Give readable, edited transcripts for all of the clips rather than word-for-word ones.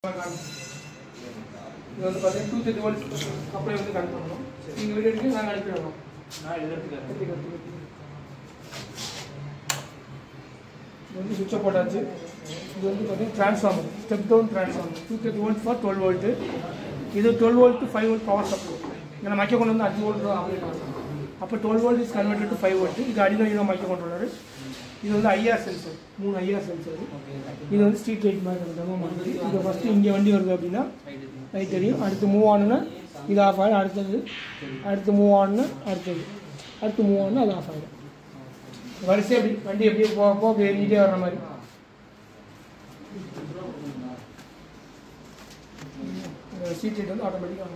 இது வந்து பார்த்தீங்கன்னா 230 வோல்ட் அப்ளை வந்து கனெக்ட் பண்ணணும். நீங்கள் வீடியோ எடுத்து நாங்கள் அனுப்பிடுவோம். நான் எடுத்துக்கிறேன். இது வந்து சுவிட்சை போட்டாச்சு. இது வந்து பார்த்தீங்கன்னா transformer, step down transformer 230 volt for 12 volt. இது 12 volt to 5 volt power supply. ஏன்னா மைக்ரோ கொண்டு வந்து 5 வோல்ட் அப்ளை பண்ணணும். அப்போ 12 volt is converted to 5 volt. இது அடினோ மைக்ரோ கண்ட்ரோலர். இது வந்து ஐஆர் சென்சர், 3 ஐஆர் சென்சர். இது வந்து ஸ்ட்ரீட் லைட் மாதிரி டெமோ மாதிரி. இது ஃபஸ்ட்டு இங்கே வண்டி வருது அப்படின்னா லைட் தெரியும். அடுத்து மூவ் ஆனுன்னா இது ஆஃப் ஆகிடும். அடுத்து மூவ் ஆனுன்னா அடுத்து மூவ் ஆனுன்னா அது ஆஃப் ஆகிடும். வரிசை எப்படி வண்டி எப்படி போக ஏறிக்கிட்டே வர்ற மாதிரி. ஸ்ட்ரீட் லைட் வந்து ஆட்டோமேட்டிக்காக.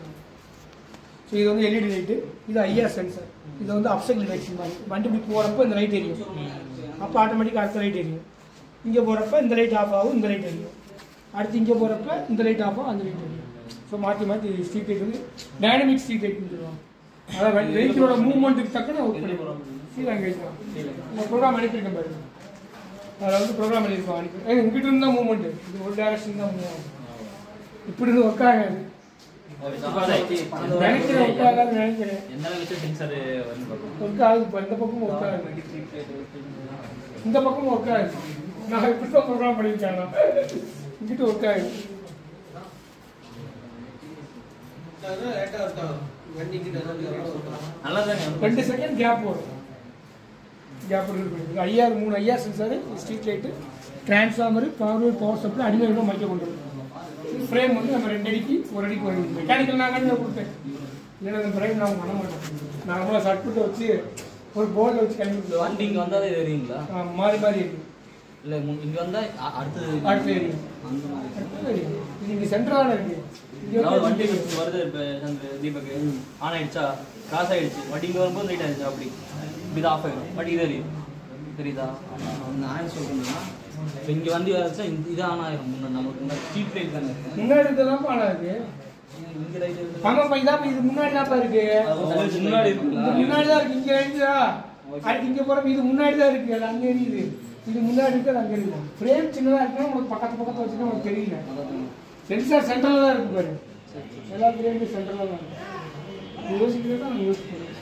ஸோ இது வந்து எல்இடி லைட்டு. இது ஐஆர் சென்சர். இது வந்து அப்சைக்கிள் லைட்ஸ் மாதிரி. வண்டி இப்படி போகிறப்ப இந்த லைட் எரியும். அப்போ ஆட்டோமேட்டிக்காக அடுத்த லைட் எரியும். இங்கே போகிறப்ப இந்த லைட் ஆஃப் ஆகும், இந்த லைட் எரியும். அடுத்து இங்கே போகிறப்ப இந்த லைட் ஆஃப் ஆகும், அந்த லைட் எரியும். ஸோ மாற்றி ஸ்ட்ரீட் லைட் வந்து டைனமிக் ஸ்ட்ரீட் லைட்னு சொல்லுவாங்க. அதாவது வெஹிக்கிளோட மூவ்மெண்ட்டுக்கு தக்கன ஒர்க் பண்ணிடுவோம். நான் ப்ரோக்ராம் அனுப்பியிருக்கேன் பாருங்க. அதில் வந்து ப்ரோக்ராம் பண்ணியிருக்கோம். இங்கிட்ட இருந்து தான் மூவ்மெண்ட்டு. இது ஒரு டேரக்ஷன் தான் மூவ் ஆகும். இப்படி இருந்து ஒர்க் ஆகாது. நினைக்கிறேன் ஒர்க் ஆகாதுன்னு நினைக்கிறேன். ஒர்க் ஆகுது. இப்போ இந்த பக்கமும் ஒர்க் ஆகுது, இந்த பக்கமும் ஒர்க் ஆகுது. நான் இப்படி தான் ப்ரோக்ராம் பண்ணியிருக்கேன். இங்கிட்ட ஒர்க் ஆகுது. 2 செகண்ட் கேப் வரும். கேப் இருக்கு. IR 3 IR sensor, street light, transformer, power supply, அடிமையாக மைக்க கொண்டு வரும். ஃப்ரேம் வந்து நம்ம 2 அடிக்கு 1 அடிக்கு 1 அடி மெக்கானிக்கல் நான் கண்டிப்பாக கொடுத்தேன். இல்லைன்னா அந்த ஃப்ரேம் நான் பண்ண மாட்டேன். நான் அவ்வளோ சர்க்கியூட்டை வச்சு ஒரு போர்டில் வச்சு கிளம்பி வண்டி இங்கே வந்தால் தெரியுங்களா? மாறி இருக்கு. இல்லை இங்கே வந்தால் அடுத்து எரியும். இது இங்கே சென்ட்ரலான இருக்கு. வண்டி வருது. இப்போ தீபக் ஆன் ஆயிடுச்சா, கிராஸ் ஆயிடுச்சு, வண்டி இங்கே வரும்போது லைட் ஆயிடுச்சு. அப்படி இப்படி ஆஃப் ஆகிடும். வண்டி தெரியும், தெரியுதா? நான் சொல்கிறேன்னா இப்போ இங்கே வண்டி வந்துச்சா இது ஆன் ஆயிரும். நமக்கு ஸ்ட்ரீட் லைட் தானே முன்னாடி இதெல்லாம் ஆன் ஆகுது. இங்கே லைட் ஆமாப்பா, இதான் இது முன்னாடி தான்ப்பா இருக்கு. முன்னாடி இருக்குங்களா? முன்னாடி தான் இருக்கு. இங்கே எழுந்தா அதுக்கு இங்கே போகிறப்ப இது முன்னாடி தான் இருக்கு. அது அங்கே எரியுது. இது முன்னாடி இருக்கு, அது அங்கே எரியுது. ஃப்ரேம் சின்னதாக இருக்குன்னா உங்களுக்கு பக்கத்து வச்சுன்னா உங்களுக்கு தெரியல. சென்சார் சென்டரில் தான் இருக்கு பாரு. எல்லா ஃப்ரேமும் சென்டரில் தான் இருக்கு. யோசிக்கிறதா நான் யோசிக்கிறேன்.